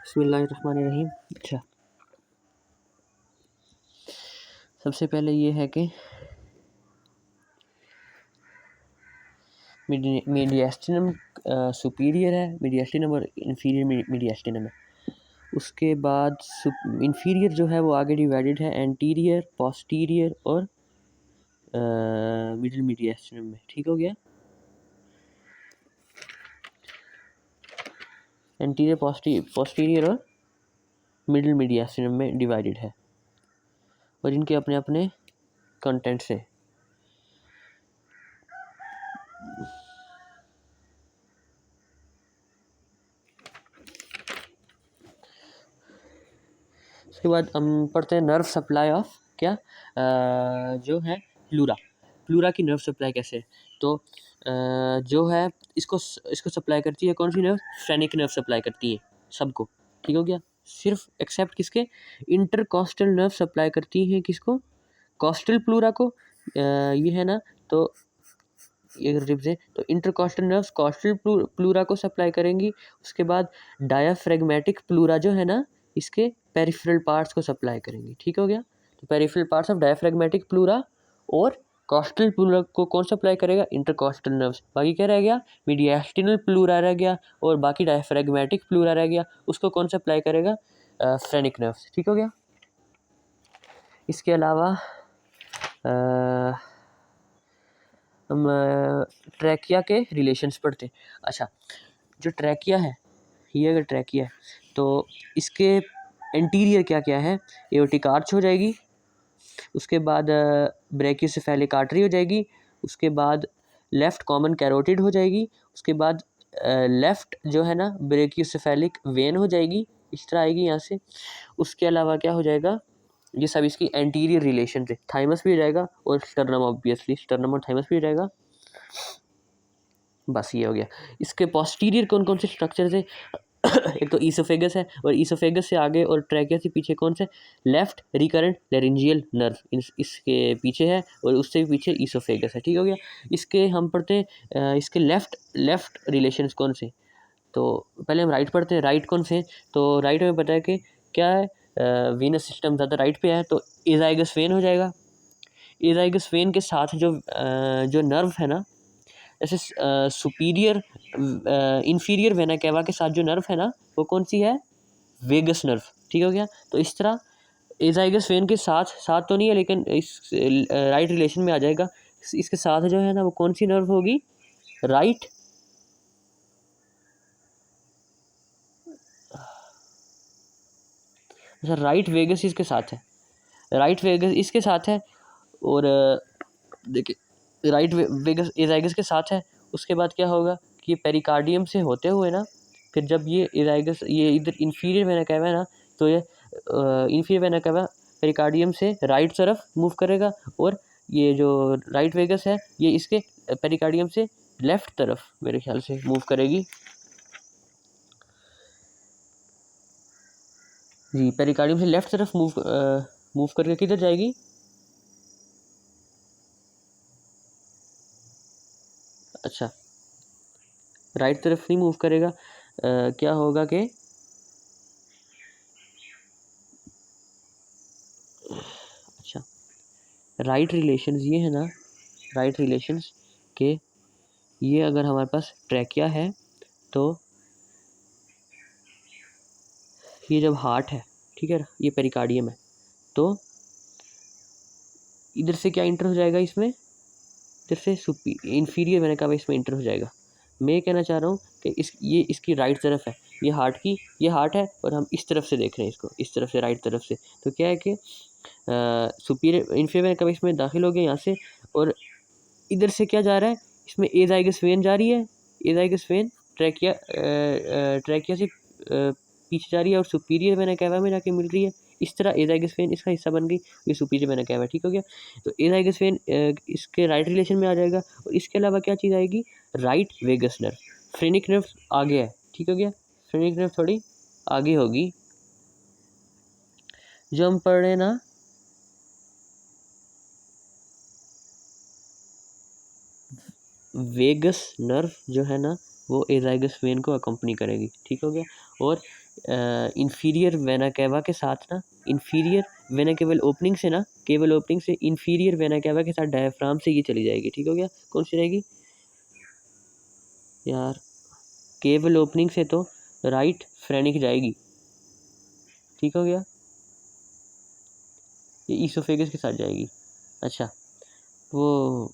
बिस्मिल्लाहिर्रहमानिर्रहीम। अच्छा, सबसे पहले ये है कि मीडियास्टिनम सुपीरियर है, मीडियास्टिनम और इंफीरियर मीडियास्टिनम है। उसके बाद इंफीरियर जो है वो आगे डिवाइडेड है एंटीरियर, पोस्टीरियर और मिडिल मीडियास्टिनम में। ठीक हो गया। एंटीरियर, पोस्टीरियर और मिडिल मीडियास्टिनम में डिवाइडेड है और इनके अपने अपने कंटेंट्स हैं। उसके बाद हम पढ़ते हैं नर्व सप्लाई ऑफ क्या जो है प्लूरा की नर्व सप्लाई कैसे है। तो जो है इसको सप्लाई करती है कौन सी नर्व? फ्रेनिक नर्व सप्लाई करती है सबको। ठीक हो गया। सिर्फ एक्सेप्ट किसके? इंटरकॉस्टल नर्व सप्लाई करती है किसको? कॉस्टल प्लूरा को। ये है ना, तो ये रिब्स है तो इंटरकॉस्टल नर्व्स कॉस्टल प्लूरा को सप्लाई करेंगी। उसके बाद डायाफ्रेगमेटिक प्लूरा जो है ना, इसके पेरिफेरल पार्ट्स को सप्लाई करेंगी। ठीक हो गया। तो पेरिफेरल पार्ट्स ऑफ डायाफ्रेगमेटिक प्लूरा और कॉस्टल प्लूरा को कौन सप्लाई करेगा? Intercostal nerves. बाकी क्या रह गया? मीडियास्टिनल प्लूरा रह गया और बाकी डायाफ्रेगमेटिक प्लूरा रह गया। उसको कौन सप्लाई करेगा? Phrenic nerves. ठीक हो गया। इसके अलावा हम ट्रैकिया के रिलेशंस पढ़ते हैं। अच्छा, जो ट्रैकिया है, ये अगर ट्रैकिया है तो इसके एंटीरियर क्या क्या है? एओर्टिक आर्च हो जाएगी, उसके बाद ब्रैकियोसेफेलिक आर्टरी हो जाएगी, उसके बाद लेफ़्ट कॉमन कैरोटिड हो जाएगी, उसके बाद लेफ़्ट जो है ना ब्रैकियोसेफेलिक वेन हो जाएगी, इस तरह आएगी यहाँ से। उसके अलावा क्या हो जाएगा? ये सब इसकी एंटीरियर रिलेशन है। थाइमस भी हो जाएगा और स्टर्नम, ऑब्वियसली स्टर्नम और थाइमस भी हो जाएगा। बस ये हो गया। इसके पोस्टीरियर कौन कौन से स्ट्रक्चर्स है? एक तो ईसोफेगस है और ईसोफेगस से आगे और ट्रैकिया से पीछे कौन से? लेफ्ट रिकरेंट लेरिंजियल नर्व इसके पीछे है और उससे भी पीछे ईसोफेगस है। ठीक हो गया। इसके हम पढ़ते हैं इसके लेफ्ट रिलेशंस कौन से? तो पहले हम राइट पढ़ते हैं। राइट कौन से? तो राइट में पता है कि क्या है, वीनस सिस्टम ज़्यादा राइट पे है तो एजाइगस वेन हो जाएगा। एजाइगस वेन के साथ जो नर्व है ना, जैसे सुपीरियर इन्फीरियर वेना केवा के साथ जो नर्व है ना, वो कौन सी है? Vagus nerve. ठीक हो गया। तो इस तरह एजाइगस वेन के साथ साथ तो नहीं है, लेकिन इस राइट रिलेशन में आ जाएगा। इसके साथ जो है ना, वो कौन सी नर्व होगी? राइट राइट वेगस इसके साथ है, राइट वेगस इसके साथ है और देखिए राइट वेगस एजाइगस के साथ है। उसके बाद क्या होगा कि पेरिकार्डियम से होते हुए ना, फिर जब ये एजाइगस ये इधर इन्फीरियर वेना कैवा है ना, तो ये इन्फीरियर वेना कैवा पेरिकार्डियम से राइट तरफ मूव करेगा और ये जो राइट वेगस है ये इसके पेरिकार्डियम से लेफ्ट तरफ मेरे ख्याल से मूव करेगी। जी, पेरिकार्डियम से लेफ्ट तरफ मूव करके किधर जाएगी? अच्छा, राइट तरफ नहीं मूव करेगा। क्या होगा कि अच्छा, राइट रिलेशंस ये है ना, राइट रिलेशंस के ये अगर हमारे पास ट्रैकिया है तो ये जब हार्ट है, ठीक है, ये पेरिकार्डियम है, तो इधर से क्या इंटर हो जाएगा इसमें? इधर से इन्फीरियर मैंने कहा इसमें इंटर हो जाएगा। मैं ये कहना चाह रहा हूँ कि ये इसकी राइट तरफ है, ये हार्ट है और हम इस तरफ से देख रहे हैं इसको, इस तरफ से राइट तरफ से। तो क्या है कि सुपीरियर इन्फीरियर मैंने कहा इसमें दाखिल हो गया यहाँ से और इधर से क्या जा रहा है? इसमें एजाइगस वेन जा रही है, एजाइगस वेन ट्रैकिया से पीछे जा रही है और सुपीरियर वेना कैवा में जाके मिल रही है। इस तरह एजाइगस वेन इसका हिस्सा बन गई, ये सुपीरियर वेना कैवा। ठीक हो गया। तो एजाइगस वेन इसके राइट रिलेशन में आ जाएगा और इसके अलावा क्या चीज़ आएगी? Right vagus nerve. Phrenic nerve आगे है। ठीक हो गया। फ्रेनिक नर्व थोड़ी आगे होगी। जो हम पढ़ रहे हैं ना, वेगस नर्व जो है ना, वो एजाइगस वेन को अकम्पनी करेगी। ठीक हो गया। और इंफीरियर वेना कैवा के साथ ना, इंफीरियर वेना केवल ओपनिंग से ना, केवल ओपनिंग से इंफीरियर वेना कैवा के साथ डायफ्राम से ये चली जाएगी। ठीक हो गया। कौन सी रहेगी यार? केवल ओपनिंग से तो राइट फ्रेनिक जाएगी। ठीक हो गया। ये ईसोफेगस के साथ जाएगी। अच्छा, वो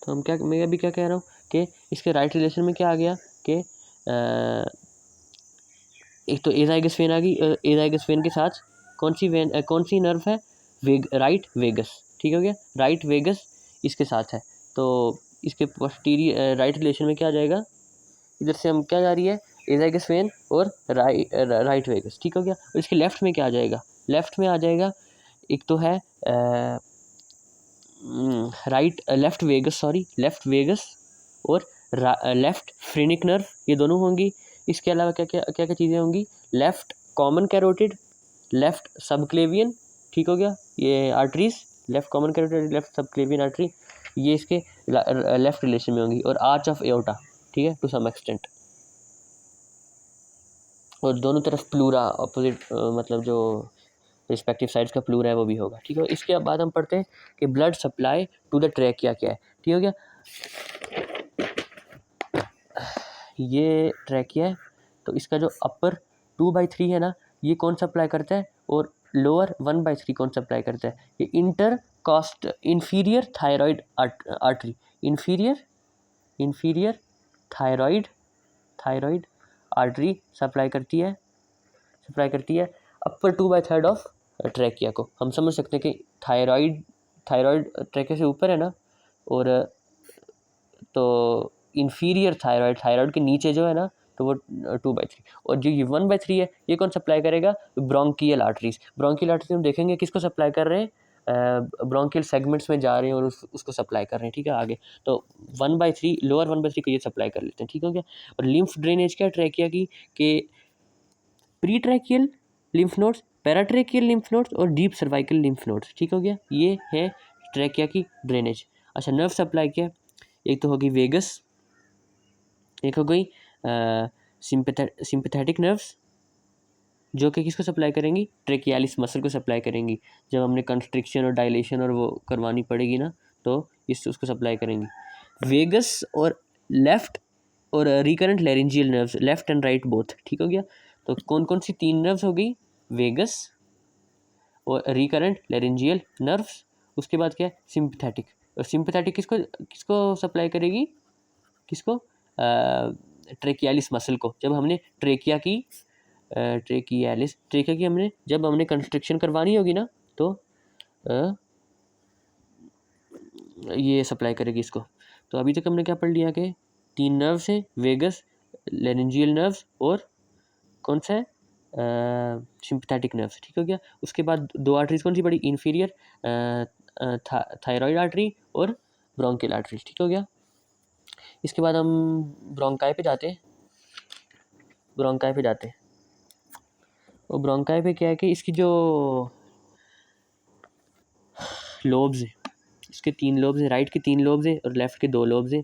तो मैं अभी क्या कह रहा हूँ कि इसके राइट रिलेशन में क्या आ गया कि एक तो एजाइगस वेन आ गई। एजाइगस वेन के साथ कौन सी नर्व है? Right vagus. ठीक हो गया। राइट वेगस इसके साथ है, तो इसके पोस्टीरियर राइट रिलेशन में क्या आ जाएगा? इधर से हम क्या जा रही है? एजाइगस वेन और राइट वेगस। ठीक हो गया। और इसके लेफ्ट में क्या आ जाएगा? लेफ्ट में आ जाएगा एक तो है लेफ्ट वेगस और लेफ्ट फ्रेनिक नर्व, ये दोनों होंगी। इसके अलावा क्या क्या क्या क्या चीज़ें होंगी? Left common carotid, left subclavian. ठीक हो गया। ये arteries, left common carotid, left subclavian artery, ये इसके लेफ्ट रिलेशन में होंगी। और आर्च ऑफ एओर्टा, ठीक है, टू सम एक्सटेंट। और दोनों तरफ प्लूरा अपोजिट, मतलब जो रिस्पेक्टिव साइड्स का प्लूरा है वो भी होगा। ठीक है। इसके बाद हम पढ़ते हैं कि blood supply to the trachea क्या है। ठीक हो गया। ये ट्रैकिया है, तो इसका जो अपर 2/3 है ना, ये कौन सप्लाई करता है? और लोअर 1/3 कौन सप्लाई करता है? ये inferior thyroid artery, inferior thyroid artery supply करती है अपर 2/3 ऑफ ट्रैकिया को। हम समझ सकते हैं कि थायराइड ट्रैकिया से ऊपर है ना, और तो इंफीरियर थायराइड के नीचे जो है ना, तो वो 2/3। और जो ये 1/3 है, ये कौन सप्लाई करेगा? ब्रोंकियल आर्टरीज हम देखेंगे किसको सप्लाई कर रहे हैं? ब्रोंकियल सेगमेंट्स में जा रहे हैं और उसको सप्लाई कर रहे हैं। ठीक है। आगे तो 1/3, लोअर 1/3 को ये सप्लाई कर लेते हैं। ठीक हो गया। और लिम्फ ड्रेनेज क्या ट्रैकिया की कि pre tracheal lymph nodes, paratracheal lymph nodes और डीप सर्वाइकल लिम्फ नोड्स। ठीक हो गया। ये है ट्रैकिया की ड्रेनेज। अच्छा, नर्व सप्लाई क्या है? एक तो होगी वेगस, एक हो गई सिंपैथेटिक नर्व्स, जो कि किसको सप्लाई करेंगी? ट्रेकियालिस मसल को सप्लाई करेंगी। जब हमने कंस्ट्रिक्शन और डायलेशन और वो करवानी पड़ेगी ना, तो उसको सप्लाई करेंगी। वेगस और लेफ्ट और recurrent laryngeal nerves, left and right both. ठीक हो गया। तो कौन कौन सी 3 नर्व्स हो गई? वेगस और रिकरेंट लैरिंजियल नर्व्स। उसके बाद क्या है? सिंपैथेटिक। और सिंपैथेटिक किसको किसको सप्लाई करेगी? किसको? ट्रेकियालिस मसल को। जब हमने ट्रेकिया की जब हमने कंस्ट्रक्शन करवानी होगी ना, तो ये सप्लाई करेगी इसको। तो अभी तक हमने क्या पढ़ लिया कि 3 नर्व्स हैं, वेगस, लेरिंजियल नर्व्स और कौन सा है? Sympathetic nerves. ठीक हो गया। उसके बाद 2 आर्टरीज कौन सी पड़ी? इंफीरियर थायराइड आर्टरी और ब्रोंकियल आर्टरी। ठीक हो गया। इसके बाद हम ब्रोंकाई पे जाते हैं। और ब्रोंकाई पे क्या है कि इसकी जो लोब्स हैं, इसके 3 लोब्स हैं। राइट के 3 लोब्स हैं और लेफ्ट के 2 लोब्स हैं।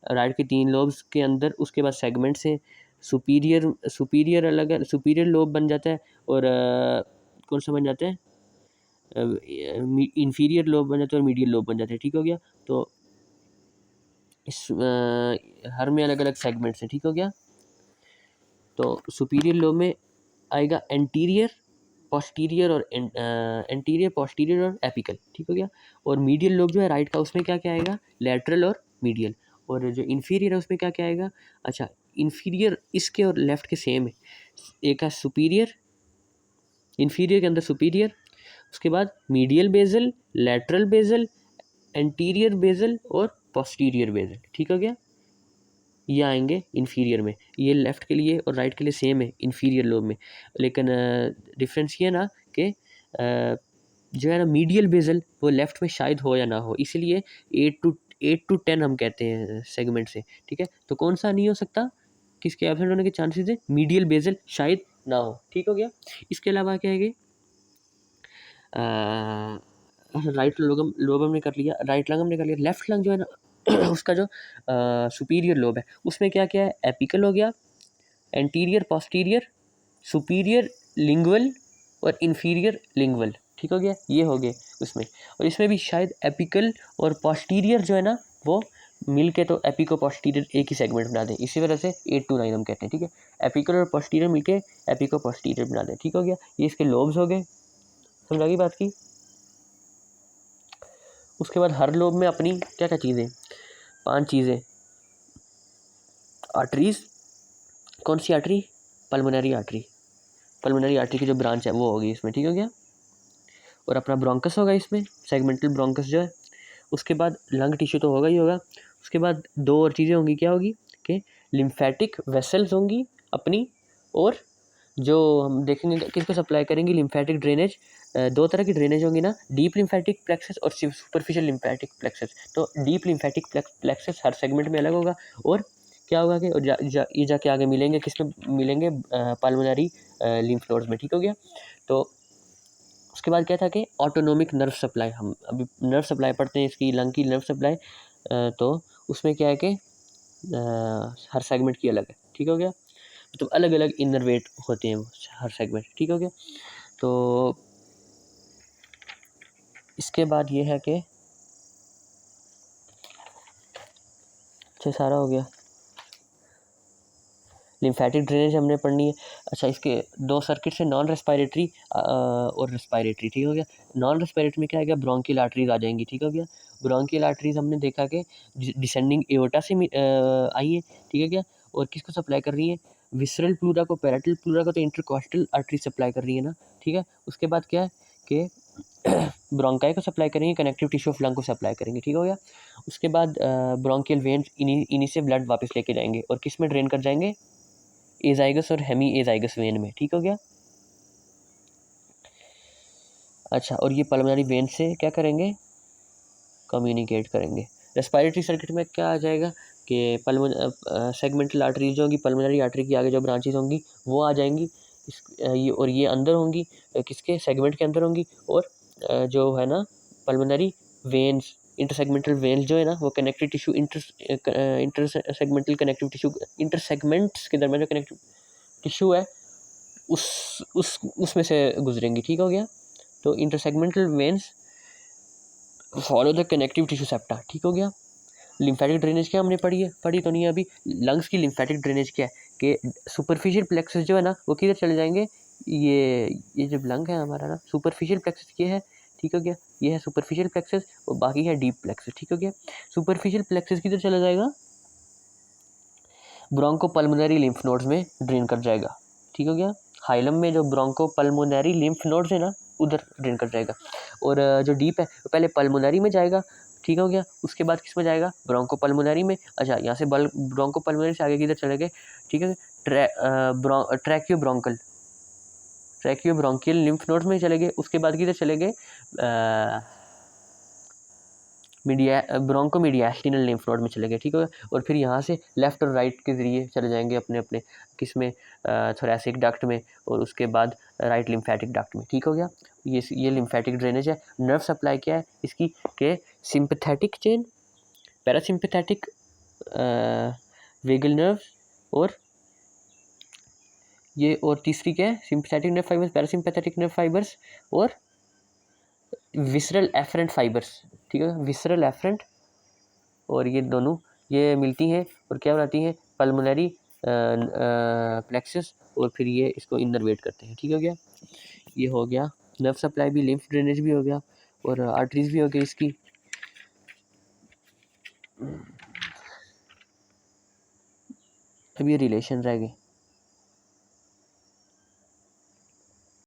राइट के 3 लोब्स के अंदर उसके बाद सेगमेंट्स हैं। सुपीरियर अलग है, सुपीरियर लोब बन जाता है। और कौन सा बन जाता है? इंफीरियर लोब बन जाता है और मीडियल लोब बन जाता है। ठीक हो गया। तो इस हर में अलग अलग सेगमेंट्स हैं। ठीक हो गया। तो सुपीरियर लोब में आएगा एंटीरियर, पोस्टीरियर और एपिकल। ठीक हो गया। और मीडियल लोब जो है राइट का, उसमें क्या क्या आएगा? लेटरल और मीडियल। और जो इन्फीरियर है उसमें क्या क्या आएगा? अच्छा, इन्फीरियर इसके और लेफ्ट के सेम है। एक है सुपीरियर, इन्फीरियर के अंदर सुपीरियर, उसके बाद medial basal, lateral basal, anterior basal और पोस्टीरियर बेजल। ठीक हो गया। ये आएंगे इन्फीरियर में। ये लेफ़्ट के लिए और राइट के लिए सेम है इन्फीरियर लोब में, लेकिन डिफरेंस ये ना कि जो है ना मीडियल बेजल वो लेफ़्ट में शायद हो या ना हो, इसलिए 8 to 10 हम कहते हैं सेगमेंट से। ठीक है। तो कौन सा नहीं हो सकता? किसके एब्सेंट होने के चांसेस है? मीडियल बेजल शायद ना हो। ठीक हो गया। इसके अलावा क्या है कि राइट लोब हमने कर लिया, राइट लंग हमने कर लिया। लेफ्ट लंग जो है ना उसका जो सुपीरियर लोब है उसमें क्या क्या है? एपिकल हो गया, एंटीरियर पोस्टीरियर, सुपीरियर लिंगुअल और इन्फीरियर लिंगुअल। ठीक हो गया, ये हो गए उसमें। और इसमें भी शायद एपिकल और पोस्टीरियर जो है ना वो मिल के तो एपिको पोस्टीरियर एक ही सेगमेंट बना दें, इसी वजह से 8 to 9 हम कहते हैं। ठीक है, एपिकल और पोस्टीरियर मिलके एपिको पोस्टीरियर बना दें। ठीक हो गया, ये इसके लोब्स हो गए, समझ आ गई बात की। उसके बाद हर लोब में अपनी क्या क्या चीज़ें, 5 चीज़ें, आर्टरीज। कौन सी artery? Pulmonary artery. Pulmonary artery की जो ब्रांच है वो होगी इसमें। ठीक हो गया, और अपना ब्रोंकस होगा इसमें, सेगमेंटल ब्रोंकस जो है। उसके बाद लंग टिश्यू तो होगा ही होगा। उसके बाद 2 और चीज़ें होंगी, क्या होगी कि लिम्फेटिक वेसल्स होंगी अपनी, और जो हम देखेंगे किसको सप्लाई करेंगी लिम्फेटिक ड्रेनेज। 2 तरह की ड्रेनेज होंगी ना, डीप लिम्फेटिक प्लेक्सस और सुपरफिशियल लिम्फेटिक प्लेक्सस। तो डीप लिम्फेटिक प्लेक्सस हर सेगमेंट में अलग होगा, और क्या होगा कि ये जाके आगे मिलेंगे, किसमें मिलेंगे? पल्मोनरी लिम्फ नोड्स में। ठीक हो गया, तो उसके बाद क्या था कि ऑटोनोमिक नर्व सप्लाई। हम अभी नर्व सप्लाई पढ़ते हैं इसकी, लंग की नर्व सप्लाई। तो उसमें क्या है कि हर सेगमेंट की अलग है। ठीक हो गया, तो अलग अलग इनरवेट होते हैं हर सेगमेंट। ठीक हो गया, तो इसके बाद ये है कि अच्छा सारा हो गया। लिम्फेटिक ड्रेनेज हमने पढ़नी है। अच्छा, इसके 2 सर्किट है, नॉन रेस्पायरेटरी और रेस्पायरेटरी। ठीक हो गया, नॉन रेस्पायरेटरी में क्या आएगा? ब्रोंकियल आर्टरीज आ जाएंगी। ठीक हो गया, ब्रोंकियल आर्टरीज हमने देखा कि डिसेंडिंग एओर्टा से आई है। ठीक है क्या, और किसको सप्लाई कर रही है? विसरल प्लूरा को, पैराटल प्लूरा को तो इंटरकॉस्टल आर्टरी सप्लाई कर रही है ना। ठीक है, उसके बाद क्या है कि ब्रोंकाई को सप्लाई करेंगे, कनेक्टिव टिश्यू ऑफ लंग को सप्लाई करेंगे। ठीक हो गया, उसके बाद ब्रोंकियल वेन्स इन्हीं से ब्लड वापस लेके जाएंगे, और किस में ड्रेन कर जाएंगे? एजाइगस और हेमी एजाइगस वेन में। ठीक हो गया, अच्छा, और ये पल्मोनरी वेन से क्या करेंगे? कम्युनिकेट करेंगे। रेस्पायरेटरी सर्किट में क्या आ जाएगा कि सेगमेंटल आर्टरी जो होंगी, पल्मोनरी आर्टरी की आगे जो ब्रांचेज होंगी वो आ जाएंगी, ये अंदर होंगी, किसके? सेगमेंट के अंदर होंगी। और जो है ना पल्मोनरी वेन्स, इंटरसेगमेंटल वेन्स जो है ना वो connective tissue, inter segmental connective tissue, inter segments के दरमियान जो कनेक्टिव टिश्यू है उसमें से गुजरेंगी। ठीक हो गया, तो intersegmental veins follow the connective tissue septa. ठीक हो गया, लिम्फेटिक ड्रेनेज क्या हमने पढ़ी है? पढ़ी तो नहीं है अभी। लंग्स की लिम्फेटिक ड्रेनेज क्या है कि सुपरफिशियल प्लेक्सस जो है ना वो किधर चले जाएंगे? ये जब लंग है हमारा ना, सुपरफिशियल प्लेक्सस ये है। ठीक हो गया, ये है सुपरफिशियल प्लेक्सस, और बाकी है डीप प्लेक्सस। ठीक हो गया, सुपरफिशियल प्लेक्सस किधर चला जाएगा? ब्रोंकोपल्मोनरी लिम्फ नोड्स में ड्रेन कर जाएगा। ठीक हो गया, हाइलम में जो ब्रोंकोपल्मोनरी लिम्फ नोड्स है ना उधर ड्रेन कर जाएगा, और जो डीप है वो पहले पल्मोनरी में जाएगा। ठीक हो गया, उसके बाद किस में जाएगा? ब्रोंकोपल्मोनरी में। अच्छा, यहाँ से ब्रोंकोपल्मोनरी से आगे किधर चले गए? ठीक है, ट्रैकियो ब्रोंकियल लिम्फ नोड्स में चले गए। उसके बाद किधर चले गए? ब्रोंकोमीडियास्टिनल लिम्फ नोड में चले गए। ठीक है, और फिर यहाँ से लेफ्ट और राइट के ज़रिए चले जाएंगे अपने अपने किस में? थोरैसिक डक्ट में, और उसके बाद राइट लिम्फेटिक डक्ट में। ठीक हो गया, ये लिम्फेटिक ड्रेनेज है। नर्व सप्लाई क्या है इसकी के sympathetic chain, parasympathetic vagal nerve, और ये, और तीसरी क्या है? Sympathetic nerve fibres, parasympathetic nerve fibres, और विसरल एफरेंट फाइबर्स। ठीक है, विसरल एफरेंट, और ये दोनों ये मिलती हैं और क्या बनाती हैं? पल्मोनरी प्लेक्सस, और फिर ये इसको इनरवेट करते हैं। ठीक हो गया, ये हो गया नर्व सप्लाई भी, लिम्फ ड्रेनेज भी हो गया, और आर्टरीज भी हो गई इसकी। अब ये रिलेशन रह गए।